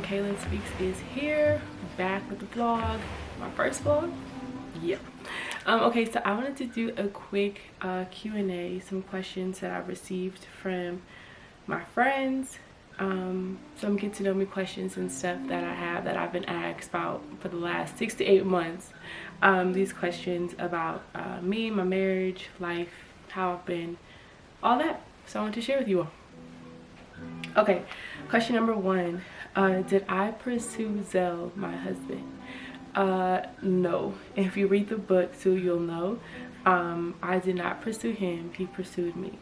Kaylin Speaks is here, back with the vlog, my first vlog. Yeah. Okay, so I wanted to do a quick Q&A, some questions that I've received from my friends, some get to know me questions and stuff that I've been asked about for the last 6 to 8 months. These questions about me, my marriage, life, how I've been, all that. So I want to share with you all. Okay, question number 1. Did I pursue Zell, my husband? No. If you read the book too, you'll know. I did not pursue him. He pursued me.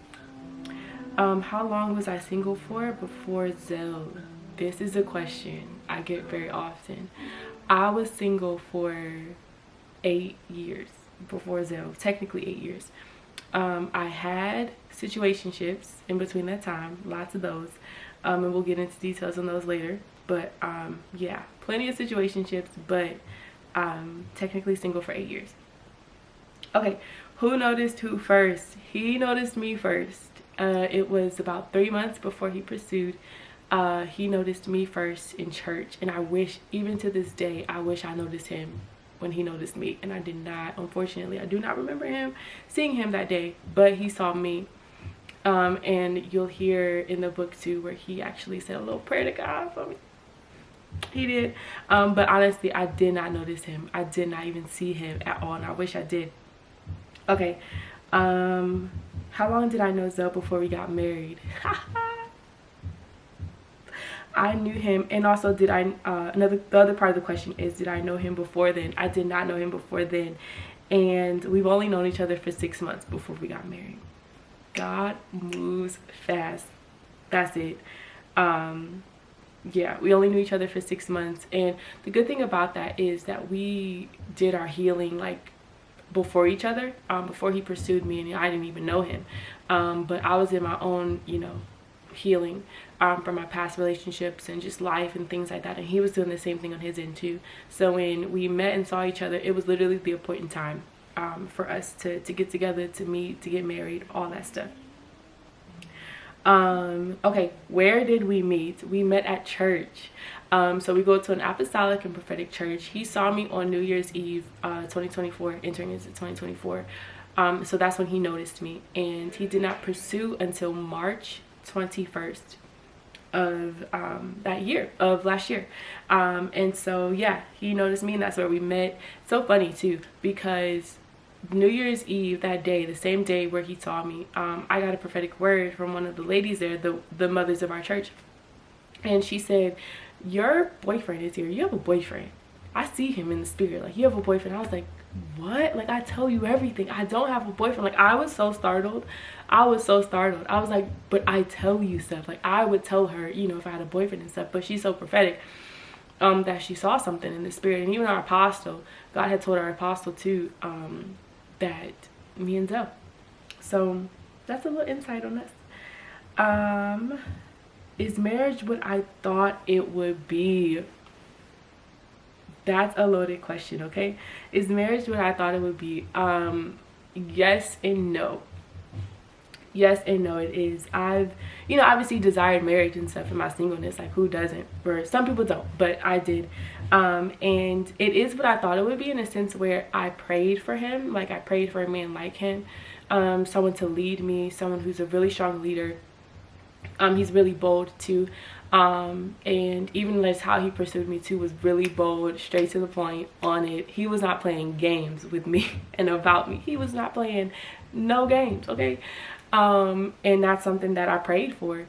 How long was I single for before Zell? This is a question I get very often. I was single for 8 years before Zell. Technically 8 years. I had situationships in between that time, lots of those, and we'll get into details on those later. But yeah, plenty of situationships, but technically single for 8 years. Okay, who noticed who first? He noticed me first. It was about 3 months before he pursued. He noticed me first in church, and I wish, even to this day, I wish I noticed him when he noticed me, and I did not. Unfortunately, I do not remember seeing him that day, but he saw me. And you'll hear in the book too where he actually said a little prayer to God for me. He did. But honestly, I did not notice him. I did not even see him at all, and I wish I did. Okay. How long did I know Zell before we got married? I knew him, and also did I the other part of the question is, did I know him before then? I did not know him before then, and we've only known each other for 6 months before we got married. God moves fast. That's it. Yeah, we only knew each other for 6 months, and the good thing about that is that we did our healing like before each other, before he pursued me, and I didn't even know him, but I was in my own, healing from my past relationships and just life and things like that, and he was doing the same thing on his end too. So when we met and saw each other, it was literally the appointed time for us to get together, to meet, to get married, all that stuff. Okay, where did we meet? We met at church. So we go to an apostolic and prophetic church. He saw me on New Year's Eve 2024, entering into 2024. So that's when he noticed me, and he did not pursue until March 21st of that year, of last year. And so yeah, he noticed me, and that's where we met. So funny too, because New Year's Eve, that day, the same day where he saw me, I got a prophetic word from one of the ladies there, the mothers of our church, and she said, your boyfriend is here. You have a boyfriend. I see him in the spirit. Like, you have a boyfriend. I was like, what? Like, I tell you everything. I don't have a boyfriend. Like, I was so startled. I was like, but I tell you stuff. Like, I would tell her, if I had a boyfriend and stuff, but she's so prophetic that she saw something in the spirit. And even our apostle, God had told our apostle too, that me and Zell. So that's a little insight on us. Is marriage what I thought it would be? That's a loaded question. Okay, is marriage what I thought it would be? Yes and no. Yes and no, it is. I've obviously desired marriage and stuff in my singleness. Like, who doesn't? For some people don't, but I did. And it is what I thought it would be, in a sense where I prayed for him. Like, I prayed for a man like him, someone to lead me, someone who's a really strong leader. He's really bold too, and even like how he pursued me too was really bold, straight to the point, on it. He was not playing games with me and about me. He was not playing no games, okay? And that's something that I prayed for.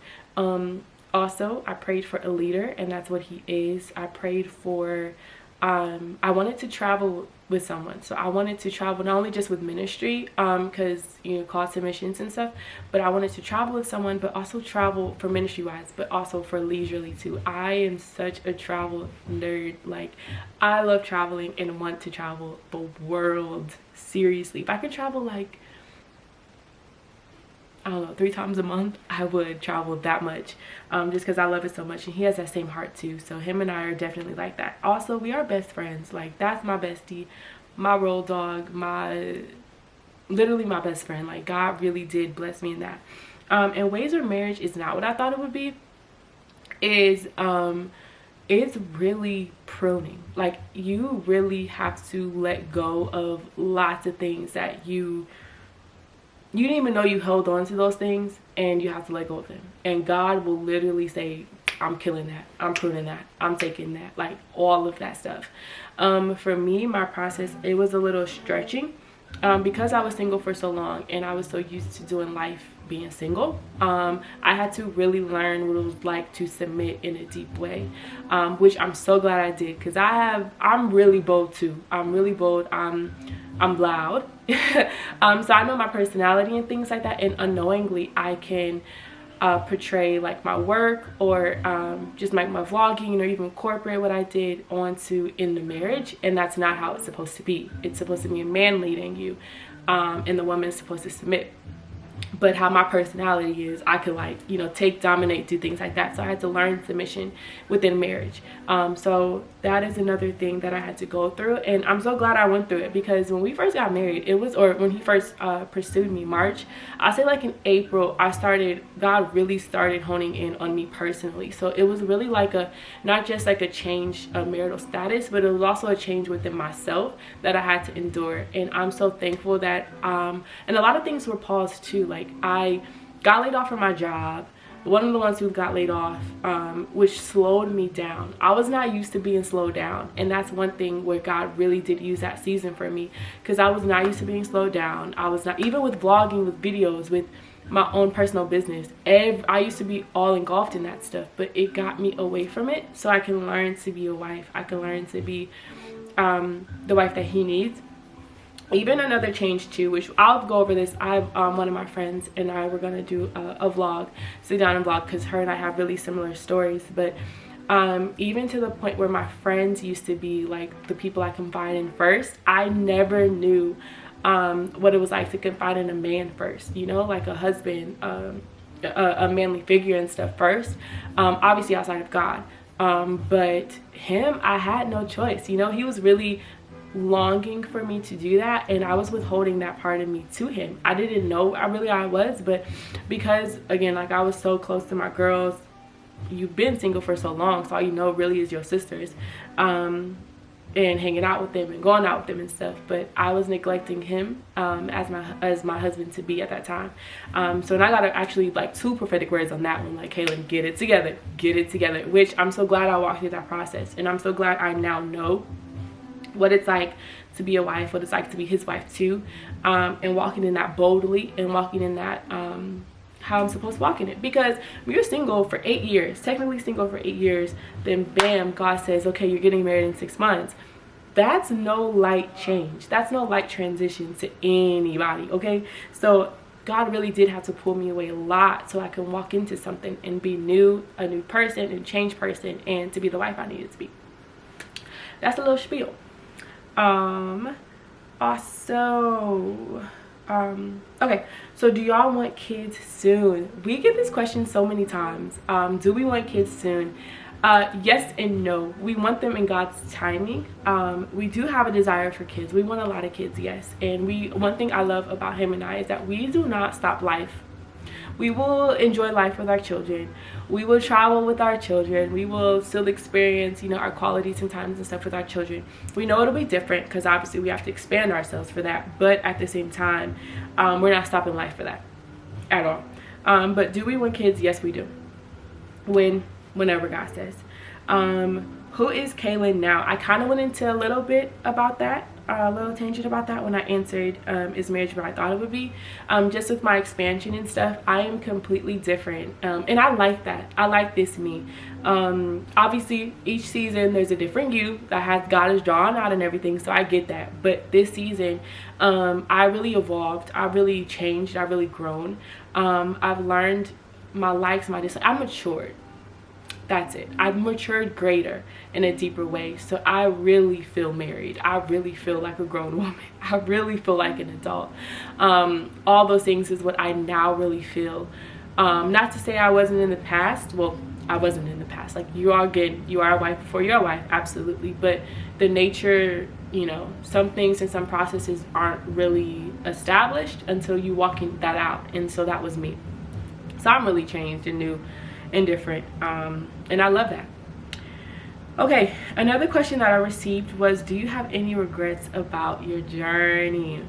Also, I prayed for a leader, and that's what he is. I prayed for, I wanted to travel with someone. So I wanted to travel not only just with ministry, because called to missions and stuff, but I wanted to travel with someone, but also travel for ministry wise, but also for leisurely too. I am such a travel nerd. Like, I love traveling and want to travel the world. Seriously, if I could travel like, I don't know, 3 times a month, I would travel that much, just because I love it so much. And he has that same heart too, so him and I are definitely like that. Also, we are best friends. Like, that's my bestie, my road dog, literally my best friend. Like, God really did bless me in that. And ways where marriage is not what I thought it would be is it's really pruning. Like, you really have to let go of lots of things that you didn't even know you held on to those things, and you have to let go of them. And God will literally say, I'm killing that, I'm pruning that, I'm taking that, like all of that stuff. For me, my process, it was a little stretching, because I was single for so long and I was so used to doing life being single. I had to really learn what it was like to submit in a deep way, which I'm so glad I did, because I'm really bold too. I'm really bold. I'm loud. So I know my personality and things like that, and unknowingly I can portray like my work, or just like my vlogging, or even incorporate what I did onto in the marriage, and that's not how it's supposed to be. It's supposed to be a man leading you, and the woman is supposed to submit. But how my personality is, I could, like, you know, dominate, do things like that. So I had to learn submission within marriage. So that is another thing that I had to go through, and I'm so glad I went through it, because when we first got married, or when he first pursued me, March, I say like in April, God really started honing in on me personally. So it was really like not just like a change of marital status, but it was also a change within myself that I had to endure. And I'm so thankful that and a lot of things were paused too. Like, I got laid off from my job, one of the ones who got laid off, which slowed me down. I was not used to being slowed down, and that's one thing where God really did use that season for me, because I was not used to being slowed down. I was not, even with vlogging, with videos, with my own personal business, I used to be all engulfed in that stuff, but it got me away from it so I can learn to be a wife. I can learn to be the wife that he needs. Even another change too, which I'll go over this, one of my friends and I were gonna do a vlog, sit down and vlog, because her and I have really similar stories. But even to the point where my friends used to be like the people I confide in first, I never knew what it was like to confide in a man first, you know, like a husband, a manly figure and stuff first, obviously outside of God. But him, I had no choice. You know, he was really longing for me to do that, and I was withholding that part of me to him. I didn't know I was, but because, again, like, I was so close to my girls, you've been single for so long, so all you know really is your sisters, and hanging out with them and going out with them and stuff. But I was neglecting him as my husband to be at that time. So, and I got actually like 2 prophetic words on that one, like, Kaylin, get it together, which I'm so glad I walked through that process, and I'm so glad I now know what it's like to be a wife, what it's like to be his wife too, and walking in that boldly, and walking in that how I'm supposed to walk in it. Because when you're single for 8 years, technically single for 8 years, then bam, God says, okay, you're getting married in 6 months. That's no light change. That's no light transition to anybody, okay? So God really did have to pull me away a lot so I can walk into something and be a new person and changed person, and to be the wife I needed to be. That's a little spiel. Okay, so do y'all want kids soon? We get this question so many times. Do we want kids soon? Yes and no. We want them in God's timing. We do have a desire for kids. We want a lot of kids, yes. And one thing I love about him and I is that we do not stop life. We will enjoy life with our children. We will travel with our children. We will still experience, you know, our qualities and times and stuff with our children. We know it'll be different, because obviously we have to expand ourselves for that. But at the same time, we're not stopping life for that at all. But do we want kids? Yes, we do. Whenever God says. Who is Kaylin now? I kind of went into a little bit about that, a little tangent about that when I answered is marriage what I thought it would be. Just with my expansion and stuff, I am completely different, and I like that. I like this me. Obviously each season there's a different you that God has drawn out and everything, so I get that. But this season I really evolved, I really changed, I really grown. I've learned my likes, my dislikes. I matured. That's it. I've matured greater in a deeper way. So I really feel married. I really feel like a grown woman. I really feel like an adult. All those things is what I now really feel. Not to say I wasn't in the past. Well, I wasn't in the past. Like, you are a wife before you're a wife, absolutely. But the nature, you know, some things and some processes aren't really established until you walk that out. And so that was me. So I'm really changed and new and different, and I love that. Okay, another question that I received was, do you have any regrets about your journey?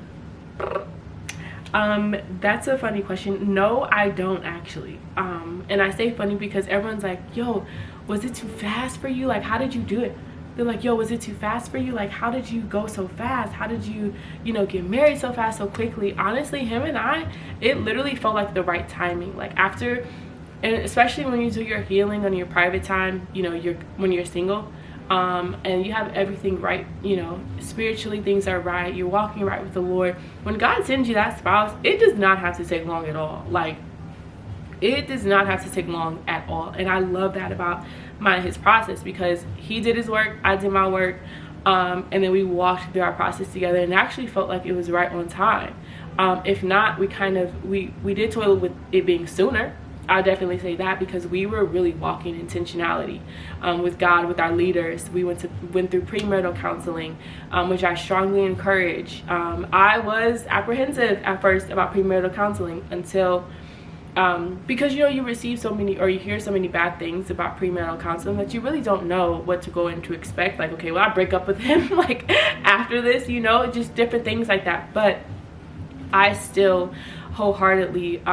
That's a funny question. No, I don't actually. And I say funny because everyone's like, yo, was it too fast for you? Like, how did you do it? They're like, yo, was it too fast for you? Like, how did you go so fast? How did you, get married so fast, so quickly? Honestly, him and I, it literally felt like the right timing. Like, after, and especially when you do your healing on your private time, when you're single, and you have everything right, spiritually things are right, you're walking right with the Lord. When God sends you that spouse, it does not have to take long at all. Like, it does not have to take long at all. And I love that about his process, because he did his work, I did my work, and then we walked through our process together, and it actually felt like it was right on time. If not, we did toil with it being sooner. I'll definitely say that, because we were really walking intentionality with God, with our leaders. We went through premarital counseling, which I strongly encourage. I was apprehensive at first about premarital counseling until, because you receive so many, or you hear so many bad things about premarital counseling, that you really don't know what to go in to expect. Like, okay, well, I break up with him like after this, just different things like that. But I still wholeheartedly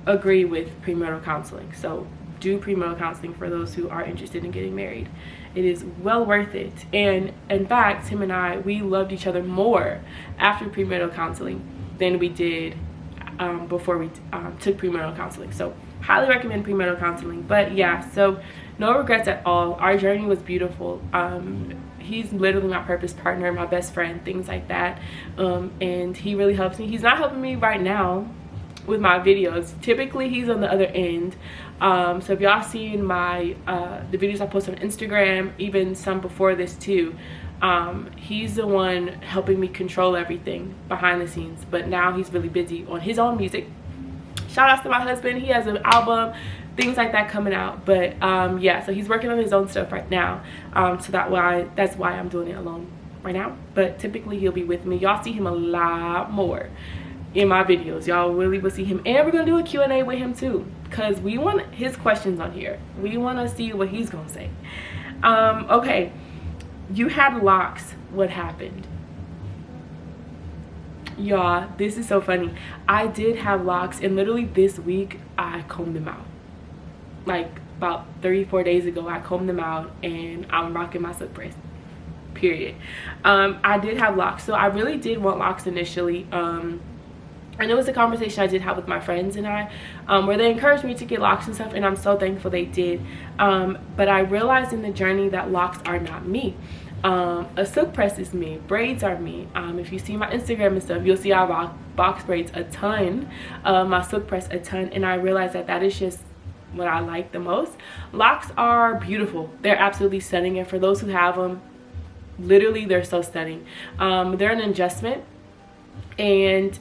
agree with premarital counseling. So do premarital counseling for those who are interested in getting married. It is well worth it. And in fact, him and I, we loved each other more after premarital counseling than we did before we took premarital counseling. So highly recommend premarital counseling. But yeah, so no regrets at all. Our journey was beautiful. He's literally my purpose partner, my best friend, things like that. And he really helps me. He's not helping me right now with my videos. Typically he's on the other end. So if y'all seen my the videos I post on Instagram, even some before this too, he's the one helping me control everything behind the scenes. But now he's really busy on his own music. Shout outs to my husband. He has an album, things like that coming out. But yeah, so he's working on his own stuff right now. So that's why I'm doing it alone right now. But typically he'll be with me. Y'all see him a lot more in my videos. Y'all really will see him, and we're gonna do a Q&A with him too, because we want his questions on here. We want to see what he's gonna say. Okay, you had locks. What happened? Y'all, this is so funny. I did have locks, and literally this week I combed them out. Like about 34 days ago I combed them out, and I'm rocking my silk press, period. I did have locks, so I really did want locks initially. And it was a conversation I did have with my friends and I, where they encouraged me to get locks and stuff, and I'm so thankful they did. But I realized in the journey that locks are not me. A silk press is me, braids are me. If you see my Instagram and stuff, you'll see I rock box braids a ton, my silk press a ton, and I realized that is just what I like the most. Locks are beautiful. They're absolutely stunning, and for those who have them, literally they're so stunning. They're an adjustment. And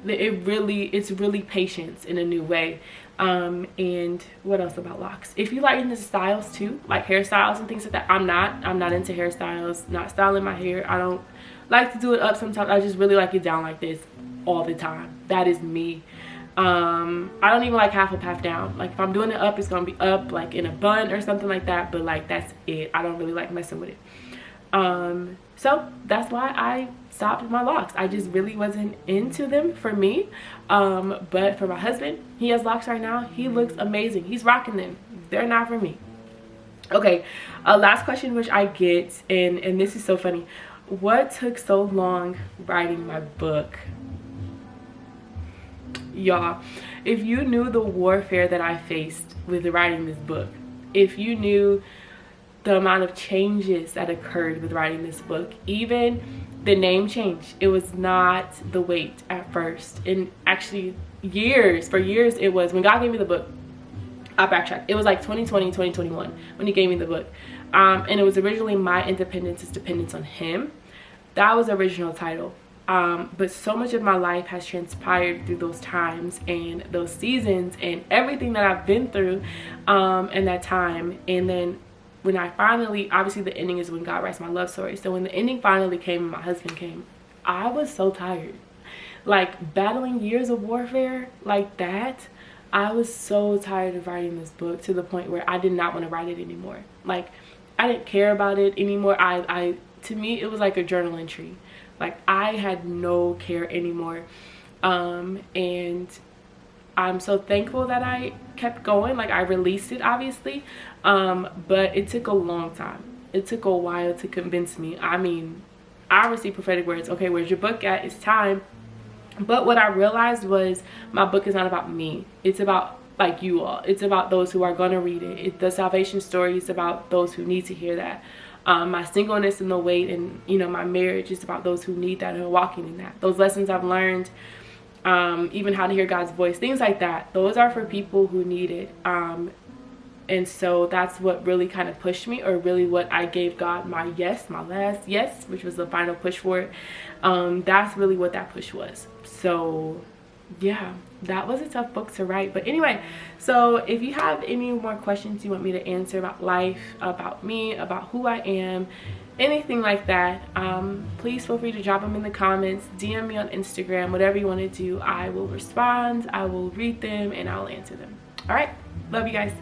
it's really patience in a new way. And what else about locks? If you like into styles too, like hairstyles and things like that, I'm not into hairstyles, not styling my hair. I don't like to do it up sometimes. I just really like it down like this all the time. That is me. I don't even like half up, half down. Like if I'm doing it up, it's gonna be up like in a bun or something like that, but like that's it. I don't really like messing with it. So that's why I stopped with my locks. I just really wasn't into them for me. But for my husband, he has locks right now. He looks amazing. He's rocking them. They're not for me. Okay, last question which I get, and this is so funny. What took so long writing my book? Y'all, if you knew the warfare that I faced with writing this book, if you knew the amount of changes that occurred with writing this book, even the name change, it was not the weight at first, and actually for years it was. When God gave me the book, I backtracked, it was like 2020, 2021 when he gave me the book, and it was originally My Independence is Dependence on Him. That was the original title. But so much of my life has transpired through those times and those seasons and everything that I've been through in that time. And then when I finally, obviously the ending is when God writes my love story. So when the ending finally came and my husband came, I was so tired. Like battling years of warfare like that, I was so tired of writing this book to the point where I did not want to write it anymore. Like I didn't care about it anymore. I to me it was like a journal entry. Like I had no care anymore. And I'm so thankful that I kept going. Like I released it obviously, but it took a long time. It took a while to convince me. I mean, I received prophetic words. Okay, where's your book at? It's time. But what I realized was my book is not about me. It's about like you all. It's about those who are gonna read it. The salvation story is about those who need to hear that. My singleness and the weight, and you know, my marriage is about those who need that and are walking in that. Those lessons I've learned, even how to hear God's voice, things like that. Those are for people who need it. And so that's what really kind of pushed me, or really what I gave God my yes, my last yes, which was the final push for it. That's really what that push was. So yeah, that was a tough book to write. But anyway, so if you have any more questions you want me to answer about life, about me, about who I am, anything like that, please feel free to drop them in the comments, DM me on Instagram, whatever you want to do. I will respond, I will read them, and I'll answer them. All right, love you guys.